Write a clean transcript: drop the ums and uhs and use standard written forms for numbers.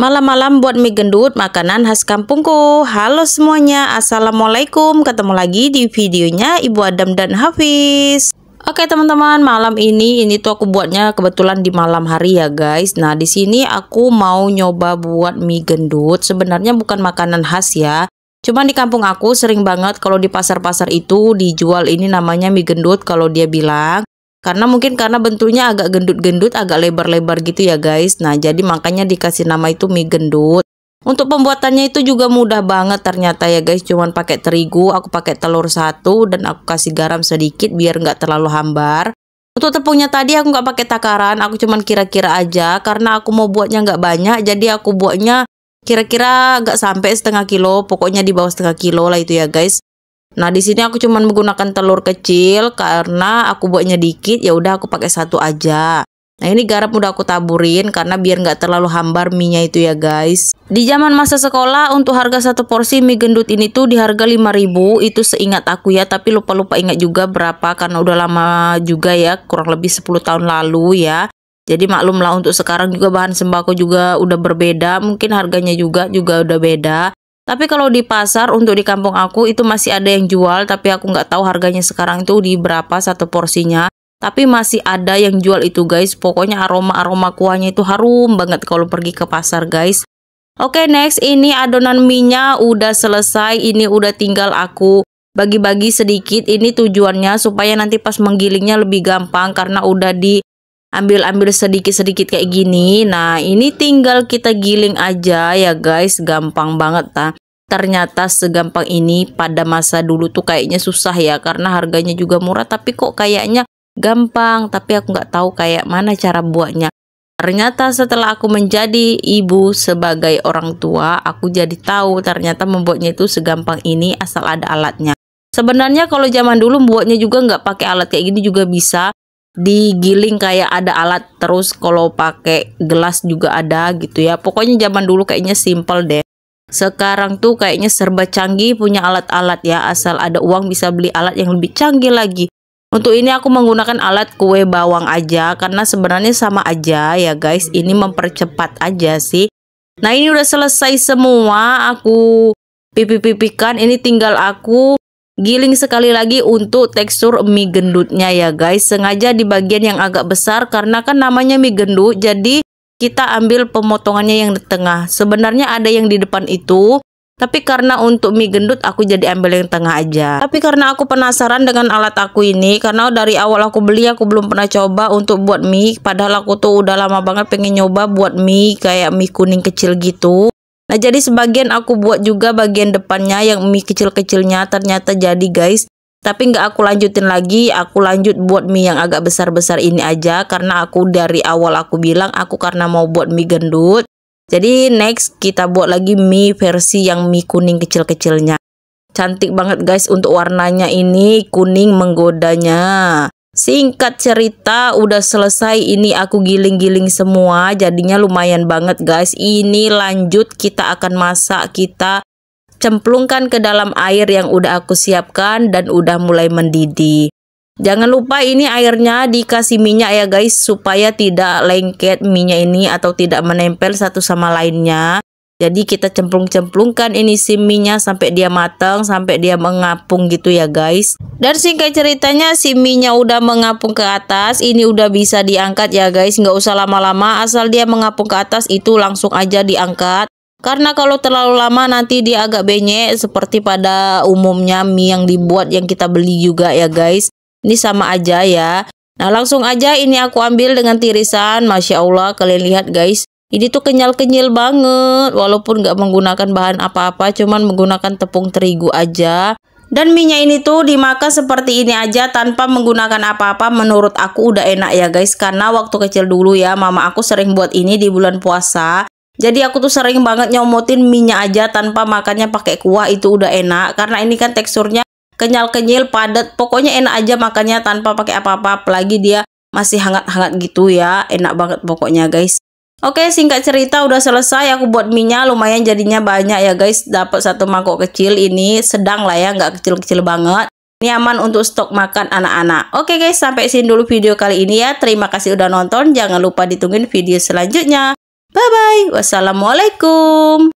Malam-malam buat mie gendut, makanan khas kampungku. Halo semuanya, assalamualaikum. Ketemu lagi di videonya Ibu Adam dan Hafiz. Oke teman-teman, malam ini tuh aku buatnya kebetulan di malam hari ya guys. Nah di sini aku mau nyoba buat mie gendut. Sebenarnya bukan makanan khas ya. Cuman di kampung aku sering banget kalau di pasar-pasar itu dijual ini namanya mie gendut kalau dia bilang. Karena bentuknya agak gendut-gendut, agak lebar-lebar gitu ya guys. Nah jadi makanya dikasih nama itu mie gendut. Untuk pembuatannya itu juga mudah banget ternyata ya guys. Cuman pakai terigu, aku pakai telur 1 dan aku kasih garam sedikit biar nggak terlalu hambar. Untuk tepungnya tadi aku nggak pakai takaran, aku cuman kira-kira aja. Karena aku mau buatnya nggak banyak, jadi aku buatnya kira-kira nggak sampai setengah kilo. Pokoknya di bawah setengah kilo lah itu ya guys. Nah di sini aku cuman menggunakan telur kecil karena aku buatnya dikit, ya udah aku pakai 1 aja. Nah ini garam udah aku taburin karena biar nggak terlalu hambar mie-nya itu ya guys. Di zaman masa sekolah untuk harga 1 porsi mie gendut ini tuh di harga 5.000, itu seingat aku ya, tapi lupa-lupa ingat juga berapa karena udah lama juga ya, kurang lebih 10 tahun lalu ya. Jadi maklumlah untuk sekarang juga bahan sembako juga udah berbeda, mungkin harganya juga udah beda. Tapi kalau di pasar untuk di kampung aku itu masih ada yang jual, tapi aku nggak tahu harganya sekarang itu di berapa 1 porsinya. Tapi masih ada yang jual itu guys. Pokoknya aroma kuahnya itu harum banget kalau pergi ke pasar guys. Oke next, ini adonan mie-nya udah selesai. Ini udah tinggal aku bagi-bagi sedikit. Ini tujuannya supaya nanti pas menggilingnya lebih gampang karena udah diambil sedikit-sedikit kayak gini. Nah ini tinggal kita giling aja ya guys, gampang banget ternyata segampang ini. Pada masa dulu tuh kayaknya susah ya karena harganya juga murah, tapi kok kayaknya gampang, tapi aku nggak tahu kayak mana cara buatnya. Ternyata setelah aku menjadi ibu sebagai orang tua, aku jadi tahu ternyata membuatnya itu segampang ini asal ada alatnya. Sebenarnya kalau zaman dulu buatnya juga nggak pakai alat kayak gini juga bisa digiling kayak ada alat, terus kalau pakai gelas juga ada gitu ya. Pokoknya zaman dulu kayaknya simple deh. Sekarang tuh kayaknya serba canggih punya alat-alat ya, asal ada uang bisa beli alat yang lebih canggih lagi. Untuk ini aku menggunakan alat kue bawang aja karena sebenarnya sama aja ya guys, ini mempercepat aja sih. Nah ini udah selesai semua, aku pipih-pipihkan, ini tinggal aku giling sekali lagi untuk tekstur mie gendutnya ya guys. Sengaja di bagian yang agak besar karena kan namanya mie gendut, jadi kita ambil pemotongannya yang di tengah. Sebenarnya ada yang di depan itu, tapi karena untuk mie gendut aku jadi ambil yang tengah aja. Tapi karena aku penasaran dengan alat aku ini, karena dari awal aku beli aku belum pernah coba untuk buat mie. Padahal aku tuh udah lama banget pengen nyoba buat mie kayak mie kuning kecil gitu. Nah jadi sebagian aku buat juga bagian depannya yang mie kecil-kecilnya, ternyata jadi guys. Tapi nggak aku lanjutin lagi, aku lanjut buat mie yang agak besar-besar ini aja. Karena aku dari awal aku bilang aku karena mau buat mie gendut. Jadi next kita buat lagi mie versi yang mie kuning kecil-kecilnya. Cantik banget guys untuk warnanya ini, kuning menggodanya. Singkat cerita udah selesai, ini aku giling-giling semua, jadinya lumayan banget guys. Ini lanjut kita akan masak, kita cemplungkan ke dalam air yang udah aku siapkan dan udah mulai mendidih. Jangan lupa ini airnya dikasih minyak ya guys, supaya tidak lengket minyak ini atau tidak menempel satu sama lainnya. Jadi kita cemplung-cemplungkan ini si mie-nya sampai dia matang, sampai dia mengapung gitu ya guys. Dan singkat ceritanya si mie-nya udah mengapung ke atas, ini udah bisa diangkat ya guys. Nggak usah lama-lama, asal dia mengapung ke atas itu langsung aja diangkat. Karena kalau terlalu lama nanti dia agak benyek seperti pada umumnya mie yang dibuat yang kita beli juga ya guys. Ini sama aja ya. Nah langsung aja ini aku ambil dengan tirisan. Masya Allah kalian lihat guys. Ini tuh kenyal-kenyal banget. Walaupun nggak menggunakan bahan apa-apa, cuman menggunakan tepung terigu aja. Dan mie-nya ini tuh dimakan seperti ini aja tanpa menggunakan apa-apa. Menurut aku udah enak ya guys. Karena waktu kecil dulu ya mama aku sering buat ini di bulan puasa. Jadi aku tuh sering banget nyomotin mie-nya aja tanpa makannya pakai kuah, itu udah enak. Karena ini kan teksturnya kenyal-kenyal, padat. Pokoknya enak aja makannya tanpa pakai apa-apa. Apalagi dia masih hangat-hangat gitu ya. Enak banget pokoknya guys. Oke singkat cerita udah selesai. Aku buat mie-nya lumayan jadinya banyak ya guys. Dapat 1 mangkok kecil, ini sedang lah ya, nggak kecil-kecil banget. Ini aman untuk stok makan anak-anak. Oke guys, sampai sini dulu video kali ini ya. Terima kasih udah nonton. Jangan lupa ditungguin video selanjutnya. Bye-bye. Wassalamualaikum.